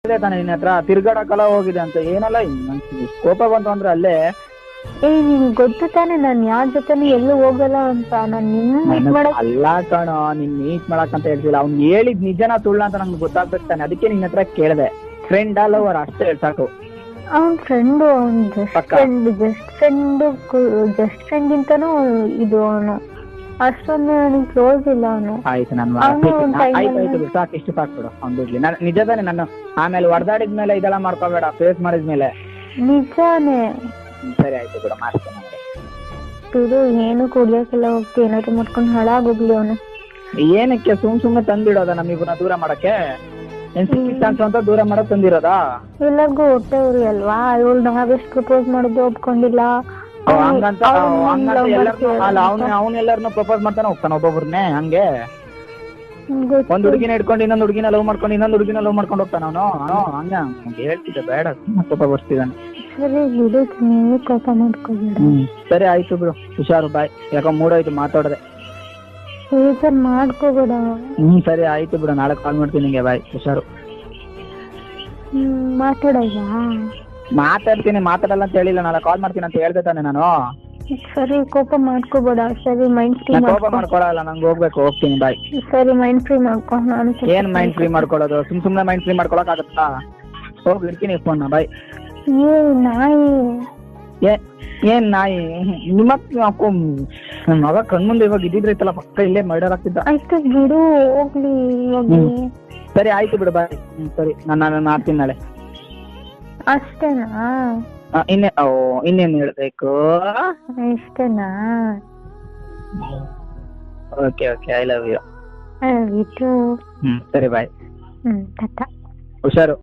ಇದೆ ತಾನೆ ನಿನ್ನ ಹತ್ರ ತಿರ್ಗಾಡಕ್ಕೆಲ್ಲ ಹೋಗಿದೆ ಅಂತ ಏನಲ್ಲ ಕೋಪ ಬಂತು ಅಂದ್ರೆ ಅಲ್ಲೇ. ನಿನ್ ಗೊತ್ತು ತಾನೆ ನಾನ್ ಯಾರ ಜೊತೆನೂ ಎಲ್ಲೂ ಹೋಗಲ್ಲ ಅಂತ. ನಾನ್ ನಿನ್ನ ಅಲ್ಲ ಕಣೋ, ನಿನ್ ಮೀಟ್ ಮಾಡಕ್ ಅಂತ ಹೇಳ್ತಿಲ್ಲ. ಅವ್ನು ಹೇಳಿದ್ ನಿಜನ ಸುಳ್ಳ ಅಂತ ನಂಗೆ ಗೊತ್ತಾಗ್ಬೇಕು ತಾನೆ, ಅದಕ್ಕೆ ನಿನ್ನ ಹತ್ರ ಕೇಳಿದೆ. ಫ್ರೆಂಡ್ ಅಲ್ಲ ಅವ್ರ ಅಷ್ಟೇ ಸಾಕು. ಅವ್ನ್ ಫ್ರೆಂಡು, ಅವ್ನ್ ಜಸ್ಟ್ ಫ್ರೆಂಡ್ ಇಂತಾನು ಇದು ಅವನು ಅಷ್ಟೊಂದು ನನಗೆ ಕ್ಲೋಸ್ ಇಲ್ಲ ಅವನು. ಆಯ್ತು ಆಯ್ತು ಸಾಕು, ಇಷ್ಟು ಸಾಕು ಬಿಡು. ಅವ್ನು ಬಿಡ್ಲಿ. ನಿಜ ತಾನೆ, ನಾನು ಆಮೇಲೆ ಹೊಡೆದಾಡಿದ್ಮೇಲೆ ಇದೆಲ್ಲ ಮಾಡ್ಕೋಬೇಡ, ಫೇಸ್ ಮಾಡಿದ್ಮೇಲೆ. ನಿಜಾನೇ. ಸರಿ ಆಯ್ತು ಬಿಡು, ಮಾಡ್ತೇನೆ. ಬಿಡು, ಏನು ಕುಡಿಯೋಕೆಲ್ಲ ಹೋಗ್ತಿ, ಏನಾದ್ರು ಮಾಡ್ಕೊಂಡು ಹಾಳಾಗೋಗ್ಲಿ ಅವನು. ಏನಕ್ಕೆ ಸುಮ್ನೆ ತಂದಿಡೋದ ನಮ್ಮಿಬ್ಬರನ್ನ ದೂರ ಮಾಡಕ್ಕೆ? ಅಂತ ದೂರ ಮಾಡಕ್ ತಂದಿರೋದಾ? ಎಲ್ಲರಿಗೂ ಹೊಟ್ಟೆ ಉರಿ ಅಲ್ವಾ? ಇವಳು ನಾವೆಷ್ಟು ಪ್ರಪೋಸ್ ಮಾಡಿದ್ದು ಒಪ್ಕೊಂಡಿಲ್ಲ. ಹಂಗಂತ ಅವನೆಲ್ಲರನ್ನು ಪ್ರಪೋಸ್ ಮಾಡ್ತಾನೆ ಹೋಗ್ತಾನ ಒಬ್ಬೊಬ್ರನ್ನೇ ಹಂಗೆ. ಒಂದ್ ಹುಡುಗಿನ ಇಟ್ಕೊಂಡು ಇನ್ನೊಂದು ಹುಡುಗಿನ ಲವ್ ಮಾಡ್ಕೊಂಡು ಇನ್ನೊಂದು ಹುಡುಗಿನ ಲವ್ ಮಾಡ್ಕೊಂಡು ಹೋಗ್ತಾನ ಅವನು. ಹಂಗೆ ಹೇಳ್ತಿದ್ದೆ, ಬೇಡ ಕೋಪ ಬರ್ತಿದ್ದಾನೆ. ಸರಿ ಬಿಡು, ನೀವು ಕೋಪ ಮಾಡ್ಕೊಬೇಡ. ಸರಿ ಆಯ್ತು ಬಿಡು, ಹುಷಾರು, ಬಾಯ್. ಯಾಕೋ ಮೂಡಾಯ್ತು ಮಾತಾಡದೆ. ಬೇಜಾರ್ ಮಾಡ್ಕೋಬೇಡ. ಸರಿ ಆಯ್ತು ಬಿಡು, ನಾಳೆ ಕಾಲ್ ಮಾಡ್ತೀನಿ ನಿಂಗೆ, ಬಾಯ್, ಹುಷಾರು. ಮಾತಾಡ್ತೀನಿ, ಮಾತಾಡಲ್ಲ ಅಂತ ಹೇಳಿಲ್ಲ, ನಾಳೆ ಕಾಲ್ ಮಾಡ್ತೀನಿ ಅಂತ ಹೇಳ್ದೆ ತಾನೆ ನಾನು. ಸರಿ, ಕೋಪ ಮಾಡ್ಕೋಬೇಡ. ಸರಿ, ಮೈಂಡ್ ಫ್ರೀ. ಕೋಪ ಮಾಡ್ಕೊಳಲ್ಲ, ನಂಗೆ ಹೋಗ್ಬೇಕು, ಹೋಗ್ತೀನಿ, ಬಾಯ್. ಸರಿ, ಮೈಂಡ್ ಫ್ರೀ ಮಾಡ್ಕೊ. ನಾನು ಏನ್ ಮೈಂಡ್ ಫ್ರೀ ಮಾಡ್ಕೊಳ್ಳೋದು? ಸುಮ್ನೆ ಮೈಂಡ್ ಫ್ರೀ ಮಾಡ್ಕೊಳಕ್ ಆಗತ್ತಾ? ಹೋಗಿ ಇಡ್ತೀನಿ ಫೋನ್, ಬಾಯ್. ನಾಯಿ ಏನ್ ನಾಯಿ? ನಿಮ್ಮ ಮಗ ಕಣ್ಮುಂದೆ ಇವಾಗ ಇದ್ದಿದ್ರೆ ಇತ್ತಲ್ಲ, ಪಕ್ಕ ಇಲ್ಲೇ ಮರ್ಡರ್ ಆಗ್ತಿದ್ದ. ಆಯ್ತು ಬಿಡು, ಹೋಗ್ಲಿ. ಸರಿ ಆಯ್ತು ಬಿಡು, ಬಾಯ್. ಸರಿ, ನಾನು ಮಾಡ್ತೀನಿ ನಾಳೆ. ಅಷ್ಟೇನಾ? ಇನ್ನೇನು ಹೇಳ್ಬೇಕು? ಇಷ್ಟೇನಾ? Okay okay, I love you. I love you too. ಸರಿ, ಬಾಯ್. ಟಾಟಾ. ಹುಷಾರು.